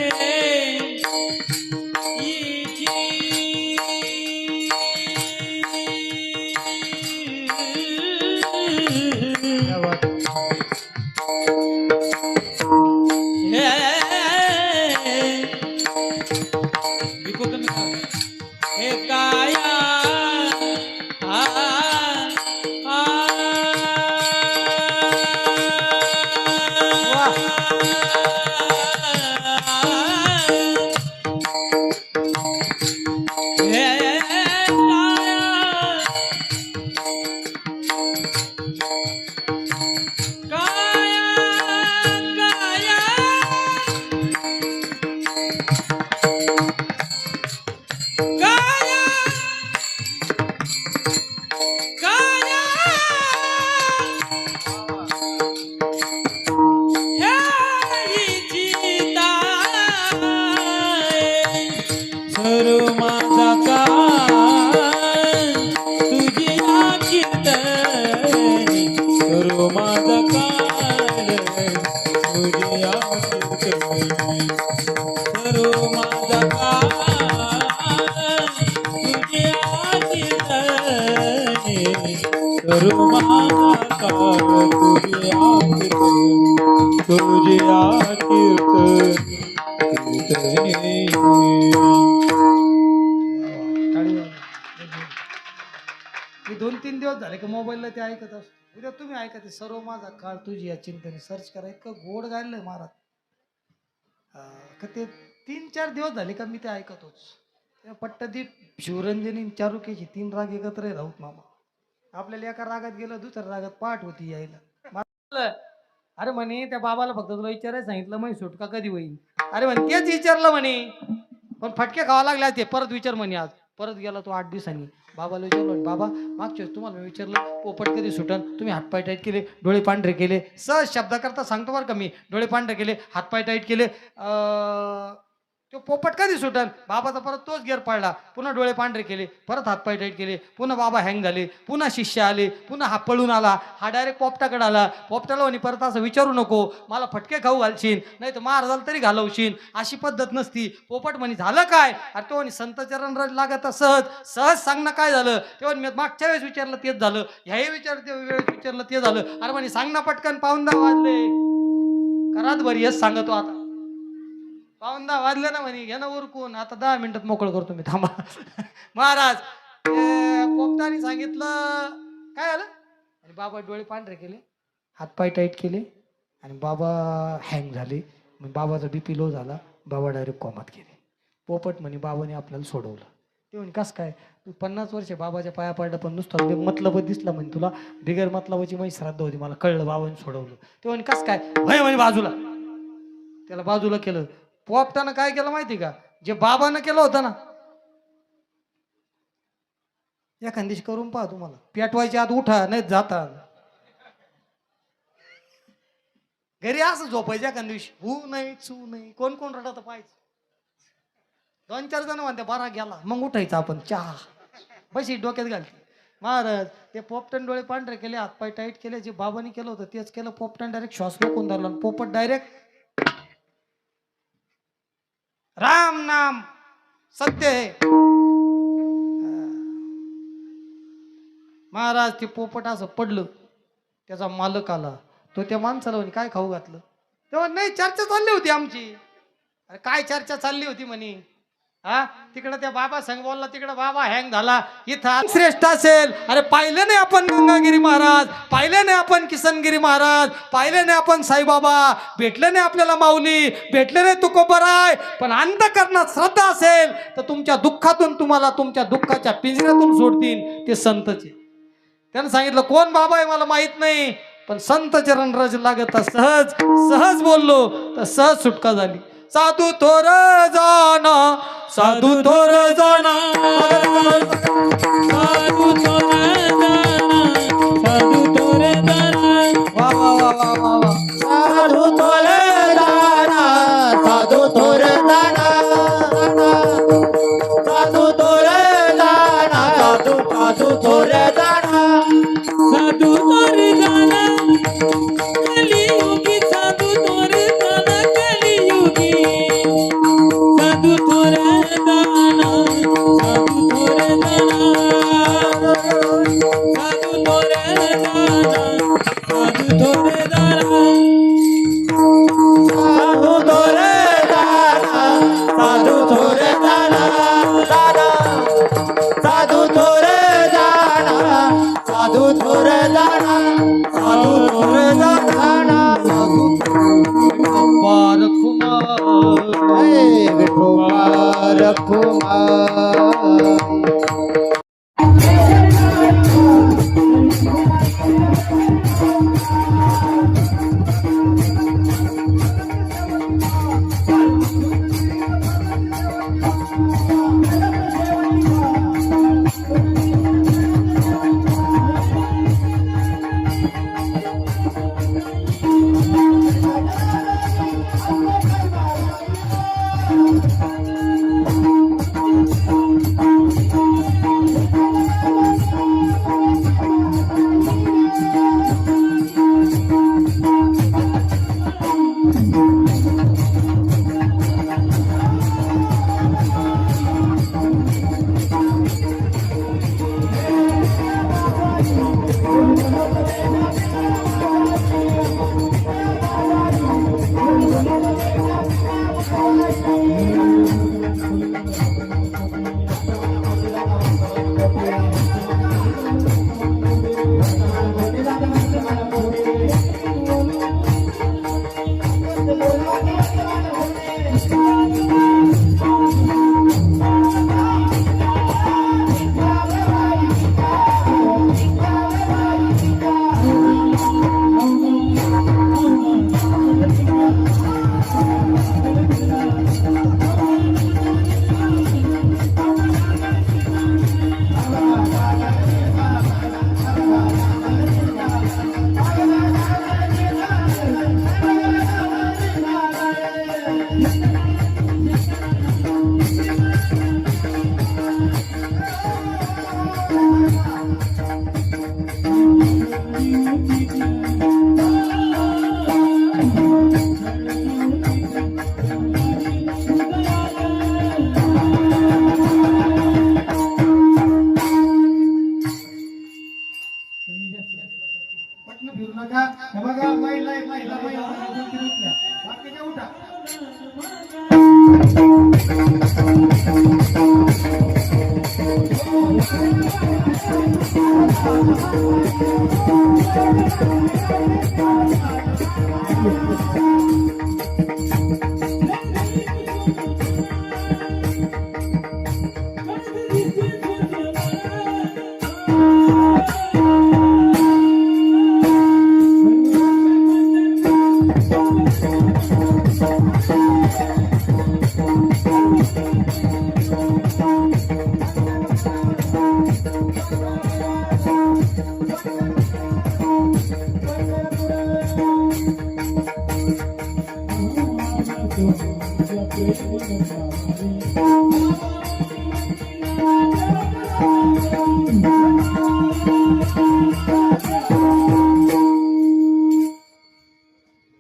क्या बात. हे काया आ, आ, हे सर्व माझा काळ तुझी कीर्तनी सर्व माझा काळ तुझी कीर्तनी सर्व माझा काळ तुझी कीर्तनी सर्व माझा काळ तुझी कीर्तनी टाळी वाजवा. मी 2-3 दिवस झाले की मोबाईलला ते ऐकत असतो. उद्या तुम्ही ऐका ते सर्व माझा काळ तुझी या चिंतने सर्च करा. इतकं गोड गायलंय महाराज. का ते 3-4 दिवस झाले का मी ते ऐकतोच. त्या पट्टदीप शिवरंजनी चारुकेची 3 राग एकत्र राहूत मामा. आपल्याला एका रागात गेलं दुसऱ्या रागात पाठ होती यायला. अरे म्हणे त्या बाबाला फक्त तुला विचारायला सांगितलं म्हणे सुटका कधी होईल. अरे म्हणे तेच विचारलं म्हणे पण फटके खावा लागला ते परत विचार म्हणे. आज परत गेला तो 8 दिवसांनी. बाबाला विचारलं बाबा मागच्या वेळेस तुम्हाला मी विचारलं पोपट कधी सुटन तुम्ही हातपाय टाईट केले डोळे पांढरे केले. सहज शब्द करता सांगतो बरं का मी. डोळे पांढरे केले हातपाय टाईट केले तो पोपट कधी सुटन. बाबाचा परत तोच गेअर पडला. पुन्हा डोळे पांढरे केले परत हातपाय टाईट केले पुन्हा बाबा हँग झाले पुन्हा शिष्य आले पुन्हा हा पळून आला. हा डायरेक्ट पोपटाकडे आला. पोपटाला म्हणे परत असं विचारू नको मला फटके खाऊ घालशील नाही तर महाराजाला तरी घालवशील अशी पद्धत नसती. पोपट म्हणे झालं काय. अरे तो म्हणे संत चरण लागत सहज सहज सांगणं काय झालं. तेव्हा मी मागच्या वेळेस विचारलं तेच झालं ह्याही वेळेस विचारलं ते झालं. अरे म्हणे सांग ना पटकन. 9:15 वाजले करात बरी हेच सांगतो आता. 9:15 वाजले ना म्हणे घे ना उरकून आता 10 मिनिटात मोकळं करतो मी थांबा. महाराज पोपटाने सांगितलं काय झालं आणि बाबा डोळे पांढरे केले हातपाय टाईट केले आणि बाबा हँग झाले. मग बाबाचा BP लो झाला. बाबा डायरेक्ट कोमात गेले. पोपट म्हणे बाबाने आपल्याला सोडवलं. ते म्हणे कसं काय तू 50 वर्ष बाबाच्या पाया पडला पण नुसतं मतलब दिसला म्हणे तुला बिगर मतलबाची माझी श्राद्ध होती मला कळलं बाबाने सोडवलं. ते म्हणे कसं काय भय म्हणे बाजूला. त्याला बाजूला केलं. पोपटानं काय केलं माहिती का जे बाबानं केलं होतं ना एखाद दिवशी करून पहा तुम्हाला. पेटवायच्या आत उठा नाही जाता घरी असं झोपायचं एखाद दिवशी हू नाही चू नाही कोण कोण रडत पाहायचं. 2-4 जण म्हणते बरा गेला मग उठायचं आपण चहा बशी डोक्यात घालते. महाराज ते पोपटन डोळे पांढरे केले हातपाय टाईट केले जे बाबांनी केलं होतं तेच केलं. पोपटन डायरेक्ट श्वास रोखून धरला. पोपट डायरेक्ट राम नाम सत्य है. महाराज ते पोपट असं पडलं. त्याचा मालक आला. तो त्या माणसाला म्हणे काय खाऊ घातलं. तेव्हा नाही चर्चा चालली होती आमची. अरे काय चर्चा चालली होती म्हणे. हा तिकडे त्या बाबा संग बोलला तिकडे बाबा हँग झाला. इथं श्रेष्ठ असेल. अरे पाहिलं नाही आपण गंगागिरी महाराज पाहिलं नाही आपण किसनगिरी महाराज पाहिलं नाही आपण साईबाबा भेटलं नाही आपल्याला माऊली भेटलं नाही तुकोबराय. पण अंतःकरणात श्रद्धा असेल तर तुमच्या दुःखातून तुम्हाला तुमच्या दुःखाच्या पिंजऱ्यातून सोडतील ते संतचे. त्यानं सांगितलं कोण बाबा आहे मला माहित नाही पण संत चरण रज लागत सहज सहज बोललो तर सहज सुटका झाली. साधू थोर जाना साधू थोर जाना साधू थोर जाना साधू थोर जाना वा वा वा वा वा वा. साधू थोर हे बघा महिला एक महिला महिला दोन-तीन उठल्या. बाकीच्या उठा.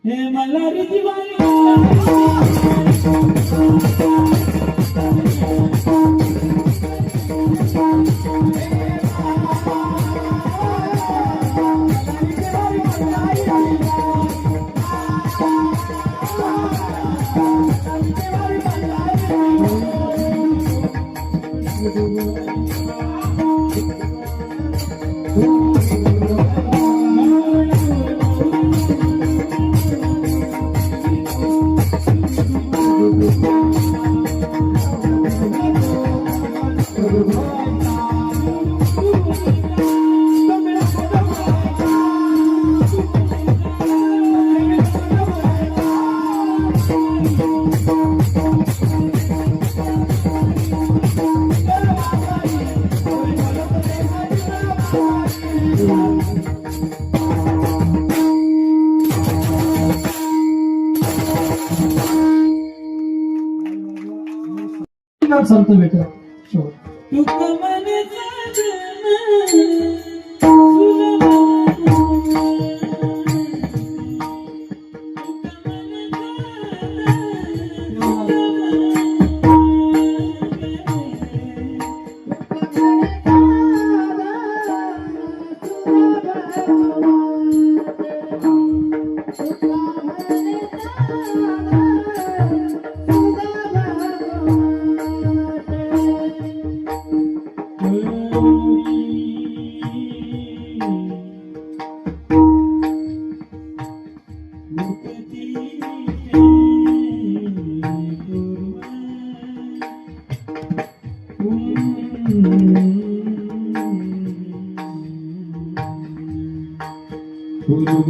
हे मल्हारी दिवाळी सांगतो बेटा तू कमने पूर्व